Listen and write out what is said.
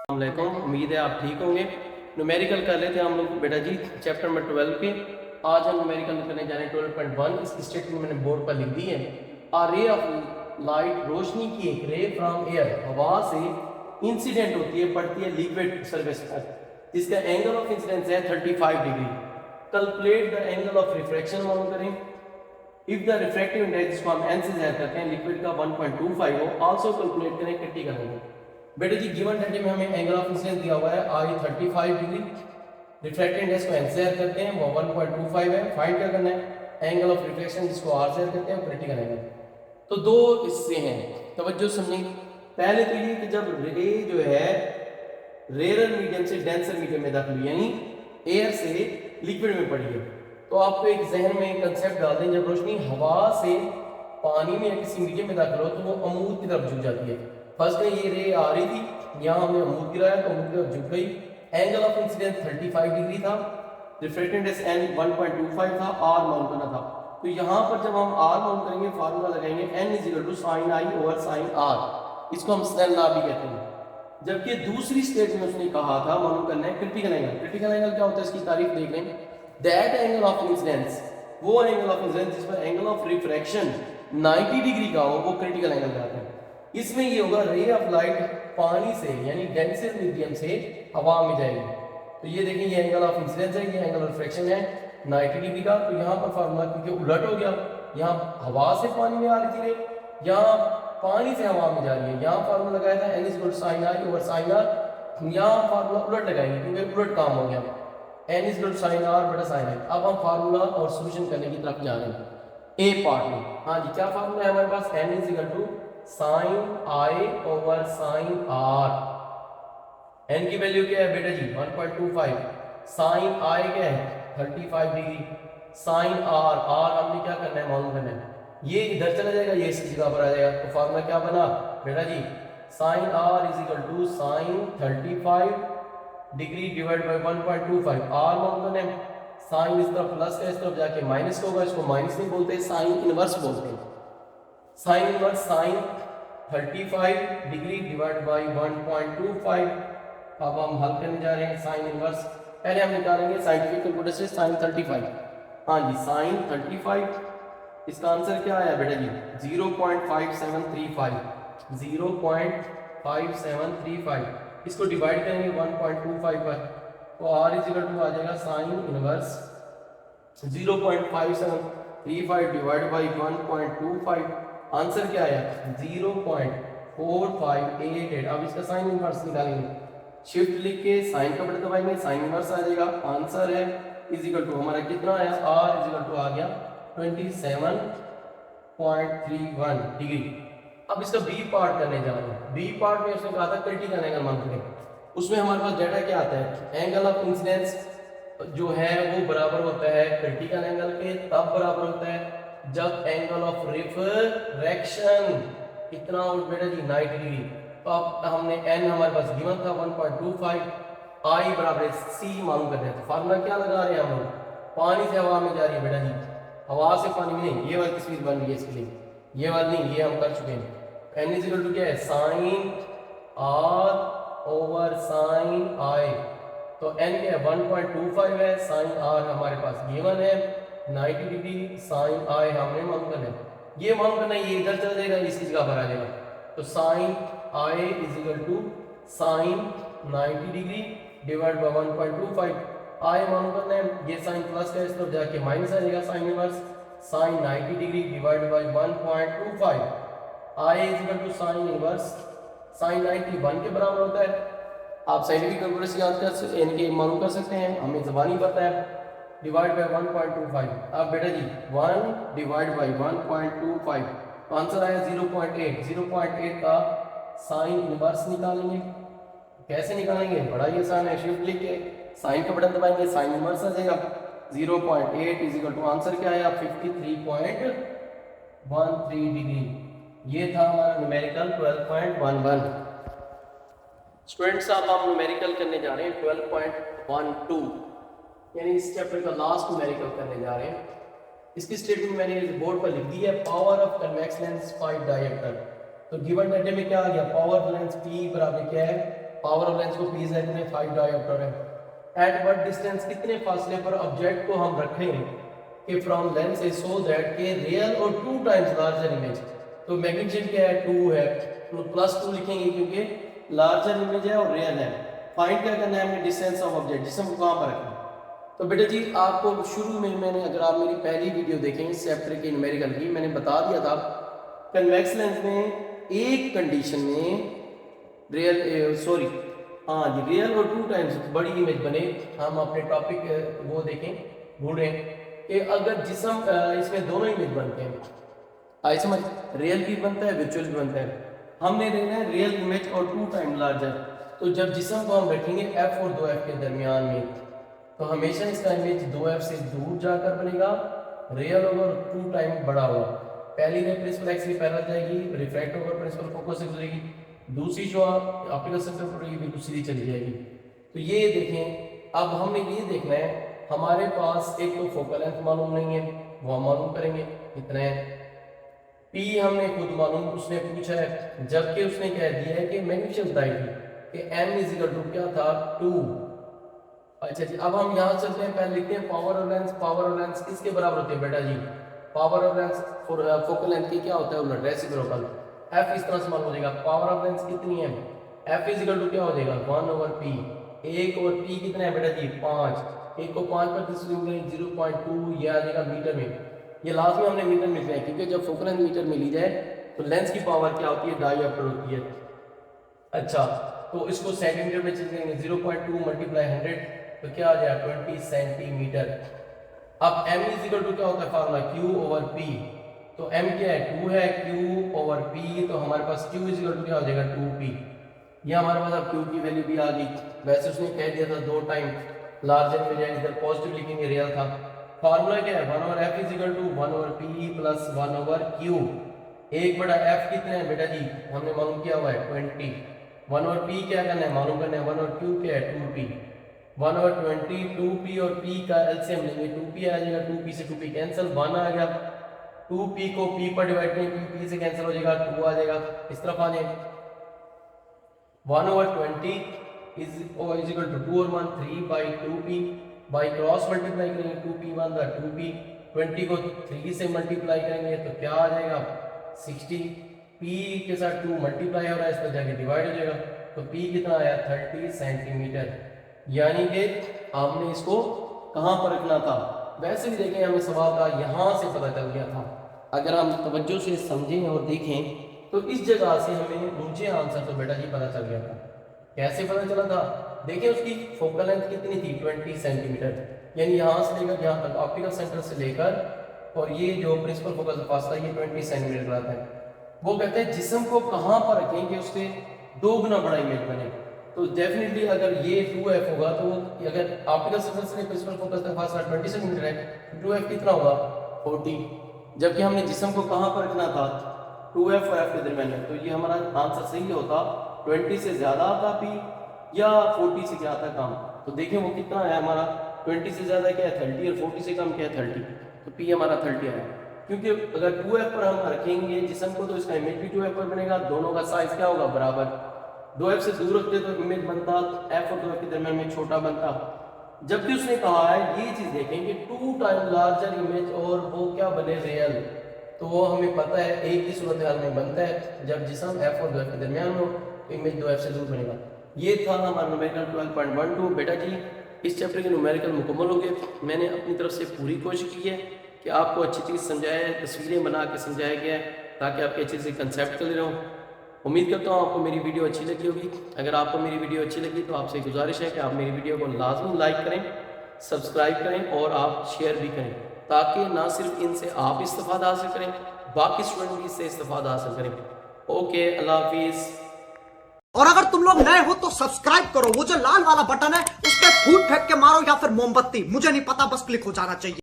वालेकुम, उम्मीद है आप ठीक होंगे। न्यूमेरिकल कर लेते हैं हम लोग बेटा जी चैप्टर नंबर 12 के। आज हम न्यूमेरिकल करने जा रहे हैं 12.1। इसकी स्टेटमेंट मैंने बोर्ड पर लिख दी है। अ रे ऑफ लाइट, रोशनी की एक रे फ्रॉम एयर, हवा से इंसिडेंट होती है, पड़ती है लिक्विड सरफेस पर, जिसका एंगल ऑफ इंसिडेंस है 35 degree. Calculate the angle of refraction मालूम करें। इफ द रिफ्रैक्टिव इंडेक्स, जिसको हम एन से ज़ाहिर करते हैं, लिक्विड का 1.25 हो, आल्सो कैलकुलेट करें क्रिटिकल एंगल। बेटे जी गिवन डाटा में हमें एंगल ऑफ इंसिडेंस दिया हुआ है आई 35 डिग्री, रिफ्रैक्टेड इंडेक्स को एन से ज़ाहिर करते हैं, वो 1.25 है। फाइंड क्या करना है? एंगल ऑफ रिफ्लेक्शन, जिसको आर से ज़ाहिर करते हैं, क्रिटिकल एंगल। तो दो इससे हैं, तवज्जो समझें। पहले तो ये कि जब रे जो है रेयर मीडियम से डेंसर मीडियम में दाखिल हुई, यानी एयर से लिक्विड में पड़ी है, तो आपको एक जहन में कंसेप्ट डाल दें, जब रोशनी हवा से पानी में या किसी मीडियम में दाखिल हो तो वो अमूद की तरफ झुक जाती है। फर्स्ट में ये रे आ रही थी, यहाँ हमने अमूद गिराया तो अमूद की तरफ झुक गई। एंगल ऑफ इंसिडेंस 35 डिग्री था, रिफ्रैक्टेड इंडेक्स n 1.25 था, r मालूम करना था। तो यहाँ पर जब हम r मालूम करेंगे, फार्मूला लगाएंगे n sin i over sin r, इसको हम स्नेल लॉ भी कहते हैं। जबकि दूसरी स्टेज में उसने कहा था मालूम करना है क्रिटिकल एंगल। क्रिटिकल एंगल क्या होता है, इसकी तारीफ देख लें। दैट एंगल ऑफ इंसिडेंस, वो एंगल ऑफ इंसिडेंस जिस पर एंगल ऑफ रिफ्रैक्शन 90 डिग्री का हो, वो क्रिटिकल एंगल कहलाता है। इसमें ये होगा रे ऑफ लाइट पानी से यानी डेंसर मीडियम से हवा में जाएगी। तो ये देखिए, ये एंगल ऑफ इंसिडेंस है, ये एंगल ऑफ रिफ्रैक्शन है 90 डिग्री का। तो यहाँ पर फार्मूला क्योंकि उलट हो गया, यहाँ हवा से पानी में आ रही थी रे, यहाँ पानी से हवा में जा रही है। यहाँ फार्मूला लगाया था n sin i over sin r, यहाँ फार्मूला उलट लगाएंगे क्योंकि उलट काम हो गया, n sin r बटा sin i। अब हम फार्मूला और सोल्यूशन करने की तरफ जा रहे हैं ए पार्ट में। हाँ जी, क्या फार्मूला है हमारे पास? n sin i over sin r। n की वैल्यू क्या है बेटा जी? 1.25। sin i क्या है? 35 डिग्री। sin r, r हमने क्या करना है मालूम करना है, ये इधर चला जाएगा, ये इसकी जगह पर आ जाएगा। तो फार्मूला क्या बना बेटा जी? sin r sin 35 degree divide by 1.25। r मालूम करना है, साइन इस तरफ प्लस का, इस तरफ जाके माइनस होगा, इसको माइनस नहीं बोलते, साइन इनवर्स बोलते हैं। Sine inverse sine 35 degree divide by 1.25। अब हम हल करने जा रहे हैं साइन इनवर्स। पहले हम निकालेंगे साइंटिफिक कैलकुलेटर से साइन 35। हाँ जी, साइन 35, इसका आंसर क्या आया बेटा जी? 0.5735। 0.5735, इसको डिवाइड करेंगे 1.25 पर, तो r आ जाएगा sine inverse 0.5735 divide by 1.25। Answer क्या आया? 0.4588। अब इसका साइन इनवर्स निकालेंगे, शिफ्ट लिख के साइन का बटन दबाएंगे, साइन इनवर्स आ जाएगा। आंसर है हमारा कितना आया? r आ गया 27.31 डिग्री। अब इसका बी पार्ट करने जा रहे हैं। बी पार्ट में उसने कहा था क्रिटिकल एंगल मालूम करें। उसमें हमारे पास डाटा क्या आता है? एंगल ऑफ इंसिडेंस जो है वो बराबर होता है क्रिटिकल एंगल के, तब बराबर होता है जब एंगल ऑफ रिफ्रैक्शन कितना हो बेटा जी? 90 डिग्री। तो अब हमने n हमारे पास गिवन था 1.25, i बराबर c मालूम करते हैं। तो फार्मूला क्या लगा रहे हैं हम लोग? पानी से हवा में जा रही है बेटा जी, हवा से पानी में नहीं। ये वाली तस्वीर बन रही है इसके लिए, ये वाली नहीं, ये हम कर चुके हैं। n क्या है? Sine r over sine i। तो n क्या है? 1.25 है, साइन r हमारे पास गिवन है 90 डिग्री, साइन i हमने मालूम करना है। ये मालूम करना है, ये इधर चला जाएगा, इसी जगह पर आ जाएगा। तो sine i sine 90 degree divide by 1.25। i मालूम करना है, ये साइन प्लस का, इस तरफ जाके माइनस आ जाएगा, sine inverse sine 90 degree divide by 1.25। i sine inverse sine 90 1 के बराबर होता है। आप साइंटिफिक कैलकुलेटर से याद कर इनके मालूम कर सकते हैं, हमें ज़बानी पता है। Divide by 1.25। अब बेटा जी 1 डिवाइड बाय 1.25, तो आंसर आया 0.8। 0.8 का साइन इनवर्स निकालेंगे। कैसे निकालेंगे? बड़ा ही आसान है, शिफ्ट लिख के साइन का बटन दबाएंगे, साइन इनवर्स आ जाएगा। 0.8 आंसर क्या आया? 53.13 डिग्री। ये था हमारा न्यूमेरिकल 12.11। स्टूडेंट्स अब हम न्यूमेरिकल करने जा रहे हैं 12.12, यानी इस चैप्टर का लास्ट न्यूमेरिकल करने जा रहे हैं। इसकी स्टेटमेंट मैंने बोर्ड पर लिख दी है, power of convex lens 5 dioptre. तो गिवन डाटा में क्या आ गया? पावर लेंस P बराबर क्या है? पावर ऑफ लेंस को P Z में 5 डायोप्टर है। एट व्हाट डिस्टेंस, कितने फासले पर ऑब्जेक्ट को हम रखें कि from lens is so that के रियल और 2 टाइम्स लार्जर इमेज। तो मैग्नीट्यूड क्या है 2 है, तो +2 लिखेंगे क्योंकि लार्जर इमेज है और रियल है। फाइंड क्या करना है हमें, डिस्टेंस ऑफ ऑब्जेक्ट, जिसम को कहां पर रखना है। तो बेटा जी आपको शुरू में मैंने, अगर आप मेरी पहली वीडियो देखें इस चैप्टर के न्यूमेरिकल की, मैंने बता दिया था कन्वेक्स लेंस में एक कंडीशन में रियल रियल और 2 टाइम्स बड़ी इमेज बने। हम अपने टॉपिक वो देखें भूल रहे हैं कि अगर जिसम इसमें दोनों इमेज बनते हैं, आई समझ, रियल भी बनता है वर्चुअल भी बनता है। हमने लेना है रियल इमेज और 2 टाइम लार्जर। तो जब जिसम को हम रखेंगे F और 2F के दरमियान में, तो हमेशा इसका इमेज 2F से दूर जाकर बनेगा, रियल और 2 टाइम बड़ा होगा। पहली रे प्रिंसिपल एक्स की पैरेलल जाएगी, रिफ्रैक्ट होकर प्रिंसिपल फोकस से गुजरेगी, दूसरी जो ऑप्टिकल सेंटर पर रहेगी बिल्कुल सीधी चली जाएगी। तो ये देखें, अब हमने ये देखना है हमारे पास एक तो फोकल लेंथ मालूम नहीं है, वो हम मालूम करेंगे कितना है। P हमने खुद मालूम, उसने पूछा है, जबकि उसने कह दिया है कि मैग्नीट्यूड बताई थी कि m इक्वल टू क्या था 2। अच्छा जी, अब हम यहाँ चलते हैं, पहले लिखते हैं power of lens. Power of lens किसके बराबर होती है बेटा जी, power of lens focal length की क्या होता है उलट, रेसिप्रोकल। F इस तरह से मालूम हो जाएगा, पावर ऑफ लेंस कितनी है, F इक्वल टू क्या हो जाएगा 1/p। 1/p कितना है बेटा जी 5, 1 को 5 पर 0.2, ये आ जाएगा मीटर में। ये लास्ट में हमने मीटर में लिखना है क्योंकि जब फोकल लेंथ मीटर में ली जाए तो लेंस की पावर क्या होती है, डायोप्टर होती है। अच्छा, तो इसको सेंटीमीटर में चेंज करेंगे, 0.2 × 100 तो क्या आ जाएगा 20 सेंटीमीटर। अब m इक्वल टू क्या होता है फार्मूला, Q/P। तो m क्या है 2 है, Q/P, तो हमारे पास Q इक्वल टू क्या हो जाएगा 2P। ये हमारे पास अब Q की वैल्यू भी आ गई। वैसे उसने कह दिया था 2 टाइम लार्जर में जाए, इधर पॉजिटिव लिखेंगे, रियल था। फार्मूला क्या है 1/f equal to 1/p plus 1/q। 1/f कितना है बेटा जी, हमने मालूम किया हुआ है 20। 1/p क्या करना है, मालूम करना है। 1/q क्या है 2p। 1/20 2p और p का एलसीएम लेंगे, 2p आ जाएगा, 2p से 2p कैंसिल, 1 आ गया। 2p को p पर डिवाइड करेंगे, p से कैंसिल हो जाएगा, 2 आ जाएगा। इस तरफ आ जाए 1/20 इज इक्वल टू 2 और 1 3/2p, बाई क्रॉस मल्टीप्लाई करेंगे, 2p 1 का 2p, 20 को 3 से मल्टीप्लाई करेंगे तो क्या आ जाएगा 60। p के साथ 2 मल्टीप्लाई हो रहा है, इस पर जाके डिवाइड हो जाएगा, तो p कितना आया 30 सेंटीमीटर। यानी कि हमने इसको कहाँ पर रखना था, वैसे भी देखें हमें सवाल का यहाँ से पता चल गया था। अगर हम तवज्जो से समझें और देखें तो इस जगह से हमें मुझे आंसर तो बेटा जी पता चल गया था। कैसे पता चला था, देखिए उसकी फोकल लेंथ कितनी थी 20 सेंटीमीटर, यानी यहाँ से लेकर यहाँ तक ऑप्टिकल सेंटर से लेकर, और ये जो प्रिंसिपल फोकल फासला ये 20 सेंटीमीटर आता है। वो कहते हैं जिस्म को कहाँ पर रखें कि उसके 2 गुना बड़ा इमेज बने। तो डेफिनेटली अगर ये 2f होगा तो अगर ऑप्टिकल सेंटर से प्रिंसिपल फोकस का फासला 20 सेंटीमीटर है तो 2f कितना होगा 40। जबकि हमने जिस्म को कहाँ पर रखना था 2f और f के दरमियान में, तो ये हमारा आंसर सही होता 20 से ज़्यादा आता p या 40 से क्या आता कम। तो देखें वो कितना है हमारा, 20 से ज़्यादा क्या है 30 और 40 से कम क्या है 30, तो p हमारा 30 आया। क्योंकि अगर 2f पर हम रखेंगे जिस्म को तो इसका इमेज भी 2f पर बनेगा, दोनों का साइज क्या होगा बराबर। 2f से दूर रखते तो इमेज बनता f और 2f के दरमियान में छोटा बनता। जबकि उसने कहा है ये चीज़ देखें कि 2 टाइम लार्जर इमेज और वो क्या बने रियल, तो वो हमें पता है एक ही सूरत हाल में बनता है जब जिस्म f और 2f के दरमियान हो तो इमेज 2f से दूर बनेगा। ये था हमारा न्यूमेरिकल 12.12। बेटा जी इस चैप्टर के न्यूमेरिकल मुकम्मल हो गए। मैंने अपनी तरफ से पूरी कोशिश की है कि आपको अच्छी चीज़ समझाया है, तस्वीरें बना के समझाया गया है ताकि आपके अच्छे से कंसेप्ट क्लियर हो। उम्मीद करता हूँ आपको मेरी वीडियो अच्छी लगी होगी। अगर आपको मेरी वीडियो अच्छी लगी तो आपसे गुजारिश है कि आप मेरी वीडियो को लाजमी लाइक करें, सब्सक्राइब करें और आप शेयर भी करें, ताकि ना सिर्फ इनसे आप इस्तेफादा हासिल करें, बाकी स्टूडेंट भी इससे इस्तेफादा हासिल करें। ओके, अल्लाह हाफिज़। और अगर तुम लोग नए हो तो सब्सक्राइब करो, वो जो लाल वाला बटन है उस पर फूट फेंक के मारो या फिर मोमबत्ती, मुझे नहीं पता, बस क्लिक हो जाना चाहिए।